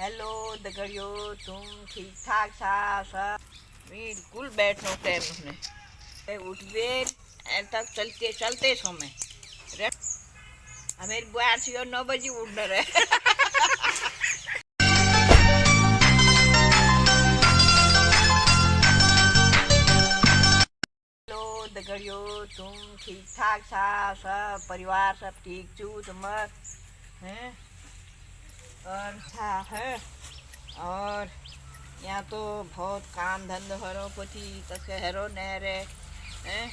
Hello दगड़ियों, तुम ठीक ठाक सा सब बिल्कुल बैठनो टाइम उसने उठ गए तक चलते चलते समय हमें बुआ सी 9 बजे उठ रहे। हेलो दगड़ियों, तुम ठीक ठाक सा सब परिवार सब ठीक छू तुम हैं और है और यहाँ तो बहुत काम धंधो हरो पोथी तक हेरो नहरे हैं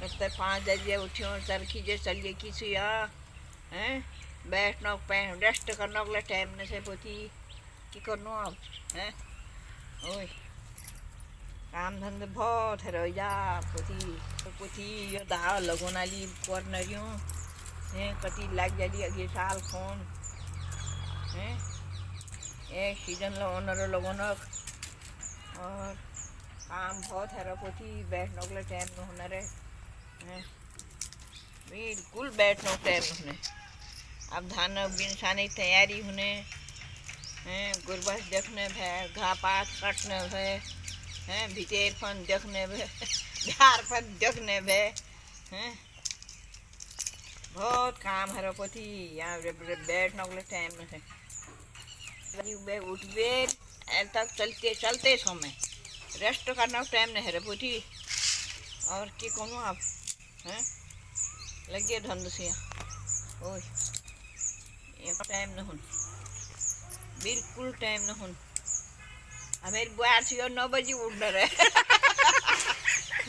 लगता 5 बजे उठियो चरखी जे चलिए किसी हैं बैठनो पे रेस्ट करनो के टाइम न से पोथी की करनो अब हैं ओए काम धंधे बहुत हेरो या पोथी यो दाव लगोनाली करनरियो हैं कति लाग जाली अगले साल फोन हैं एक सीजन लगोनरो लगोनक और काम बहुत है पोथी बैठने के लिए टाइम न होना रे बिल्कुल बैठने टाइम होने अब धान बिनसाने तैयारी होने हैं गुरबस देखने भे घा पात काटने भे हैं भीतर फन देखने भे झार फन देखने भे हैं बहुत काम है पोथी यहाँ बैठने के लिए टाइम न है उठ गए तक चलते चलते समय रेस्ट करना टाइम नहीं है पोथी और की कहूँ आप हैं लगे धंध से ओए टाइम न हुन बिल्कुल टाइम न हुन हमें बुआ सी 9 बजे उठ रहे।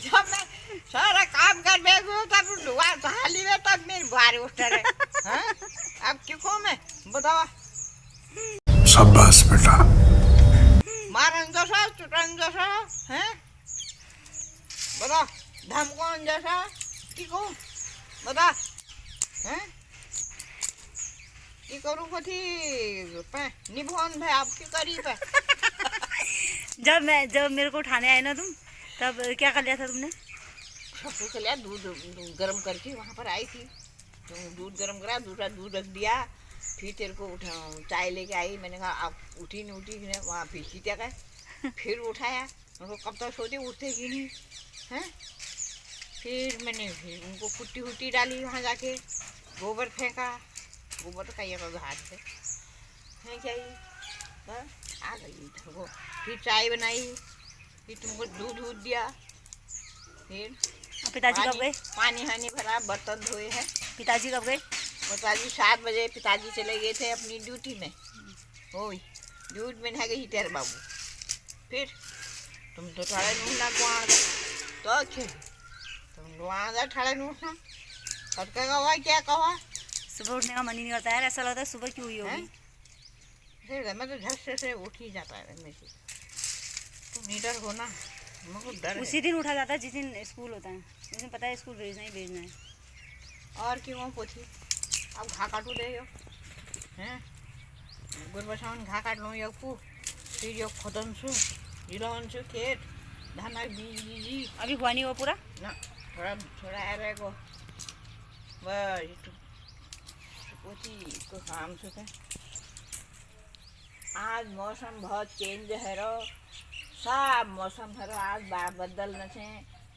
जब मैं सारा काम कर बैठू तब दुआ थाली में तब मेरी बुआरी उठ रहे हैं अब क्यों कहूँ मैं बताओ। शाबाश बेटा मारन जैसा चुटन जैसा हैं बता धमकौन जैसा की कहूँ बता हैं की करूँ कथी निभोन भाई आप की करी पे। जब मेरे को उठाने आए ना तुम तब क्या कर लिया था तुमने? सब कुछ लिया दूध गर्म करके वहाँ पर आई थी तो दूध गर्म करा दूध रख दिया फिर तेरे को उठा चाय लेके आई मैंने कहा आप उठी नहीं उठी वहाँ पीछी क्या गए फिर उठाया उनको कब तक सोते उठते कि नहीं हैं फिर मैंने फिर उनको कुट्टी उट्टी डाली वहाँ जाके गोबर फेंका गोबर तो कहीं पर हाथ से है क्या आ गई इधर को फिर चाय बनाई फिर तुमको दूध दिया फिर पिताजी कब गए? पानी हानी भरा बर्तन धोए हैं। पिताजी कब गए? पिताजी 7 बजे पिताजी चले गए थे अपनी ड्यूटी में ओए ड्यूटी में है गई तेरे बाबू फिर तुम तो ठाड़े नूना गुआड़ तो खेल तुम गुआड़ ठाड़े नूना कब कहा क्या कहा सुबह उठने का मन ही नहीं करता है ऐसा लगता है सुबह क्यों हुई होगी फिर मैं तो झट से उठ ही जाता है मेरे से तुम नीडर हो ना मुझको डर उसी दिन उठा जाता है जिस दिन स्कूल होता है उस दिन पता है स्कूल भेजना है और क्यों पोथी अब घा काटू दे यो हैं गुरबसावन घा काट लो यो पू फिर यो खोदन सु जिलावन सु खेत धाना बीजी अभी हुआ नहीं वो पूरा ना थोड़ा आ रहेगा बस पोथी को काम सुखे आज मौसम बहुत चेंज है रो सब मौसम है रो आज बदल न छे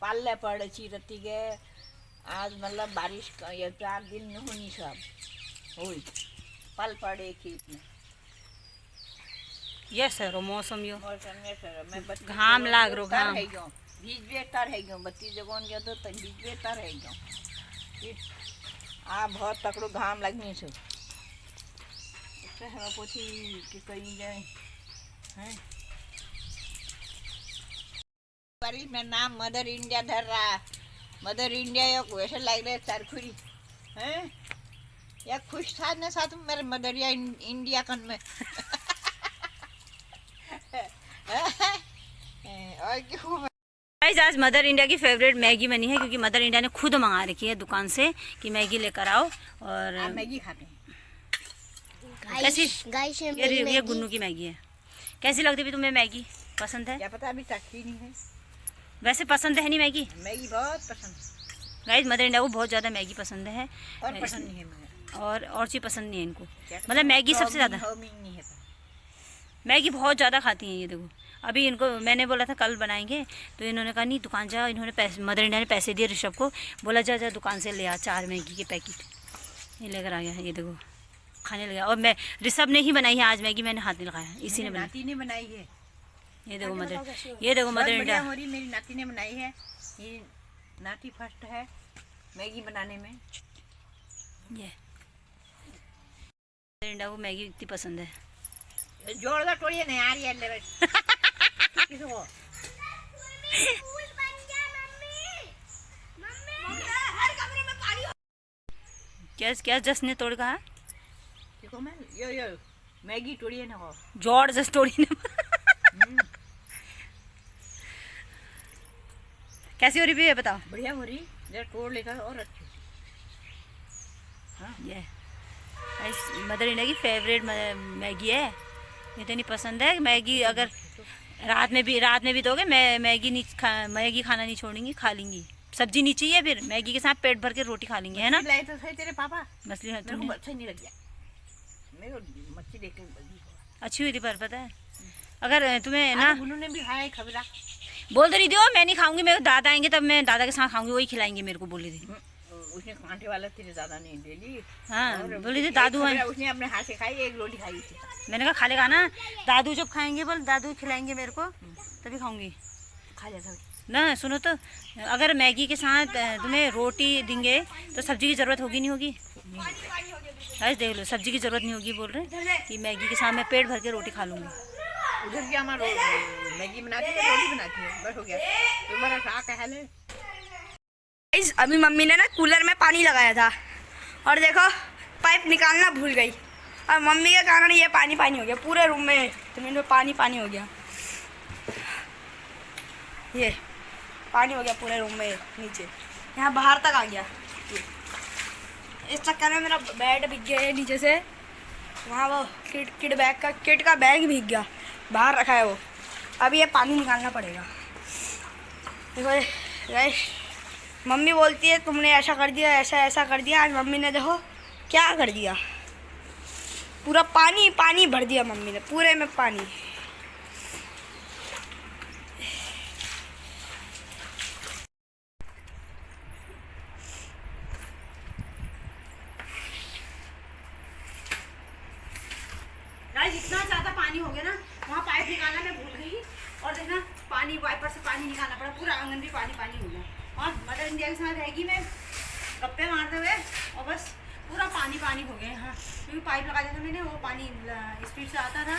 पाले पड़े छी रती के आज मतलब बारिश का ये 4 दिन में होनी सब हुई पल पड़े खेत में ये सर मौसम यो मौसम में सर मैं घाम लाग रो घाम है गयो बीज बेहतर है गयो बत्ती जगोन गयो तो बीज बेहतर है गयो फिर आ बहुत तकड़ो घाम लगनी छो इससे हम पोथी कि कहीं जाए हैं बारिश में नाम मदर इंडिया धर रहा मदर इंडिया या वैसे लग रहे सरखुरी हैं या खुश था ना साथ में मेरे मदर या इंडिया कन में और क्यों आज मदर इंडिया की फेवरेट मैगी बनी है क्योंकि मदर इंडिया ने खुद मंगा रखी है दुकान से कि मैगी लेकर आओ और मैगी खाते हैं कैसी ये गुन्नू की मैगी है कैसी लगती है तुम्हें मैगी पसंद है? क्या पता अभी चखी नहीं है वैसे पसंद है नहीं मैगी बहुत पसंद गाइस मदर इंडिया को बहुत ज़्यादा मैगी पसंद है और पसंद नहीं है मुझे और चीज़ पसंद नहीं है इनको मतलब मैगी सबसे ज़्यादा मैगी बहुत ज़्यादा खाती हैं ये देखो। अभी इनको मैंने बोला था कल बनाएंगे, तो इन्होंने कहा नहीं दुकान जा। इन्होंने पैसे, मदर इंडिया ने पैसे दिए ऋषभ को, बोला जा जा दुकान से ले आ 4 मैगी के पैकेट। ये लेकर आ गया है, ये देखो खाने लगा। और मैं, ऋषभ ने ही बनाई है आज मैगी, मैंने हाथ नहीं लगाया, इसी ने नाती ने बनाई है। ये देखो मदर, ये देखो मदर इंडिया हो रही, मेरी नाती ने बनाई है। ये नाती फर्स्ट है मैगी बनाने में। ये मदर इंडिया को मैगी इतनी पसंद है। जोड़ दो टोड़िए नहीं आ रही है ले किसको। क्या क्या जस ने तोड़ कहा? देखो मैं यो मैगी तोड़िए ना हो। जोड़ जस तोड़ी ने। कैसी हो रही है बताओ? बढ़िया हो रही, जरा तोड़ लेकर और अच्छी। हाँ ये मदर इंडिया की फेवरेट मैगी है, इतनी पसंद है मैगी। अगर रात में भी दोगे, मैं मैगी खाना नहीं छोड़ेंगी, खा लेंगी। सब्जी नहीं चाहिए, फिर मैगी के साथ पेट भर के रोटी खा लेंगे, है ना? लाए तो सही तेरे पापा। मछली मेरे को अच्छा नहीं लग गया, मेरे को मच्छी देख के अच्छी हुई थी, पर पता है अगर तुम्हें ना, उन्होंने भी खाया खबरा। बोल तो रही थी वो मैं नहीं खाऊंगी, मेरे दादा आएंगे तब मैं दादा के साथ खाऊंगी, वही खिलाएंगे मेरे को, बोली थी। उसने कांटे वाला तेरे दादा ने ले ली। हाँ बोली थी दादू है, उसने अपने हाथ से खाई, एक रोटी खाई थी। मैंने कहा खा लेगा ना, दादू जब खाएंगे बोल, दादू खिलाएंगे मेरे को तभी खाऊंगी। खा लेगा ना सुनो तो, अगर मैगी के साथ तुम्हें रोटी देंगे तो सब्जी की ज़रूरत होगी नहीं होगी? गाइस देख लो, सब्जी की ज़रूरत नहीं होगी, बोल रहे कि मैगी के साथ मैं पेट भर के रोटी खा लूँगी। उधर क्या हमारा मैगी बनाती है, रोटी बनाती है, बस हो गया। तुम्हारा साग है ले। अभी मम्मी ने ना कूलर में पानी लगाया था और देखो पाइप निकालना भूल गई, और मम्मी के कारण ये पानी पानी हो गया पूरे रूम में, जमीन में पानी पानी हो गया। ये पानी हो गया पूरे रूम में, नीचे यहाँ बाहर तक आ गया। इस चक्कर में मेरा बेड भीग गया है नीचे से, वहाँ वो किट का बैग भीग गया, बाहर रखा है वो। अभी ये पानी निकालना पड़ेगा। देखो गाइस, मम्मी बोलती है तुमने ऐसा कर दिया, ऐसा कर दिया। आज मम्मी ने देखो क्या कर दिया, पूरा पानी पानी भर दिया मम्मी ने, पूरे में पानी। गाइस इतना ज़्यादा पानी हो गया ना, वहाँ पाइप निकालना मैं भूल गई, और देखना पानी वाइपर से पानी निकालना पड़ा, पूरा आंगन भी पानी पानी हो गया। और मदर इंडिया के साथ रहेगी मैं गप्पे मारते हुए, और बस पूरा पानी पानी हो गया। हाँ क्योंकि पाइप लगा दिया था मैंने, वो पानी स्पीड से आता था,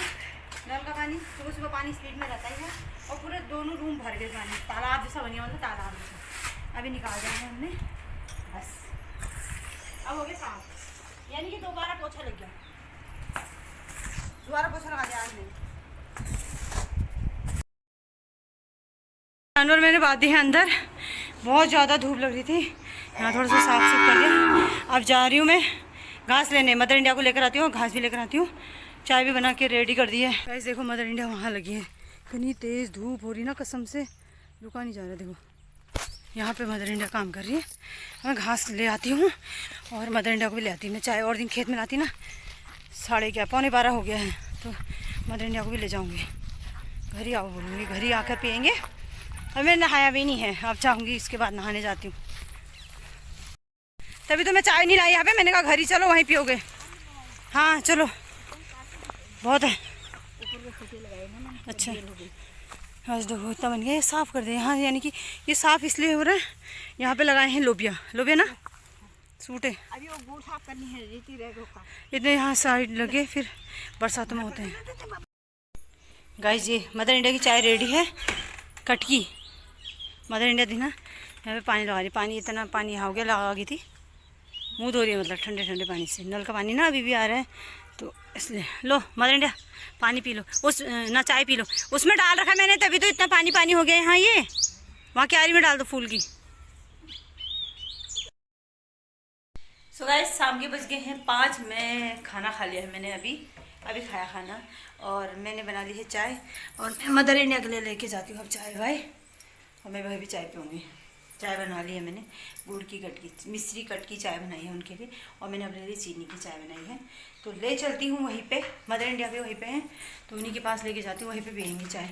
नल का पानी सुबह सुबह पानी स्पीड में रहता ही है, और पूरे दोनों रूम भर गए पानी, तालाब जैसा बन गया, मतलब तालाब जैसा। अभी निकाल दिया है हमने, बस अब हो गया साफ, यानी कि दोबारा पोछा लग गया, दोबारा पोछा लगा दिया आज नहीं। जानवर मैंने बांध दी है अंदर, बहुत ज़्यादा धूप लग रही थी, यहाँ थोड़ा सा साफ सुफ कर दिया। अब जा रही हूँ मैं घास लेने, मदर इंडिया को लेकर आती हूँ, घास भी लेकर आती हूँ, चाय भी बना के रेडी कर दी है। गाइस देखो मदर इंडिया वहाँ लगी है, इतनी तेज़ धूप हो रही ना, कसम से रुका नहीं जा रहा। देखो यहाँ पे मदर इंडिया काम कर रही है, मैं घास ले आती हूँ और मदर इंडिया को भी ले आती हूँ। मैं चाय और दिन खेत में लाती ना, 11:30 हो गया है, तो मदर इंडिया को भी ले जाऊँगी। घर ही आओ बोलूँगी, घर ही आकर पियेंगे। अब मैं नहाया भी नहीं है, अब जाऊँगी इसके बाद नहाने जाती हूँ। तभी तो मैं चाय नहीं लाई यहाँ पे, मैंने कहा घर ही चलो वहीं पियोगे। हाँ चलो, बहुत है। अच्छा बस देखो इतना बन गया, ये साफ़ कर दे। हाँ यानी कि ये साफ़ इसलिए हो रहा है, यहाँ पे लगाए हैं लोबिया, लोबिया ना सूटे, अभी वो गोल साफ करनी है, रेती रह गया इतने यहाँ साइड लगे, फिर बरसातों में होते हैं। गाइस ये मदर इंडिया की चाय रेडी है, कटकी मदर इंडिया थी ना, यहाँ पे पानी लगा रही, पानी इतना पानी यहाँ हो गया, लगा गई थी, मुँह धो रही है, मतलब ठंडे ठंडे पानी से, नल का पानी ना अभी भी आ रहा है, तो इसलिए लो मदर इंडिया पानी पी लो, उस ना चाय पी लो, उसमें डाल रखा मैंने, तभी तो इतना पानी पानी हो गया। हाँ ये वहाँ क्यारी में डाल दो फूल की। सो गाइस शाम के बज गए हैं 5, मैं खाना खा लिया है मैंने, अभी खाया खाना, और मैंने बना ली है चाय, और मैं मदर इंडिया के लिए लेके जाती हूँ अब चाय भाई, और मैं भाई भी चाय पीऊँगी। चाय बना ली है मैंने, गुड़ की कट की मिश्री कट की चाय बनाई है उनके लिए, और मैंने अपने लिए चीनी की चाय बनाई है। तो ले चलती हूँ वहीं पे, मदर इंडिया पे वहीं पे हैं, तो उन्हीं के पास लेके जाती हूँ, वहीं पे पियेंगी चाय।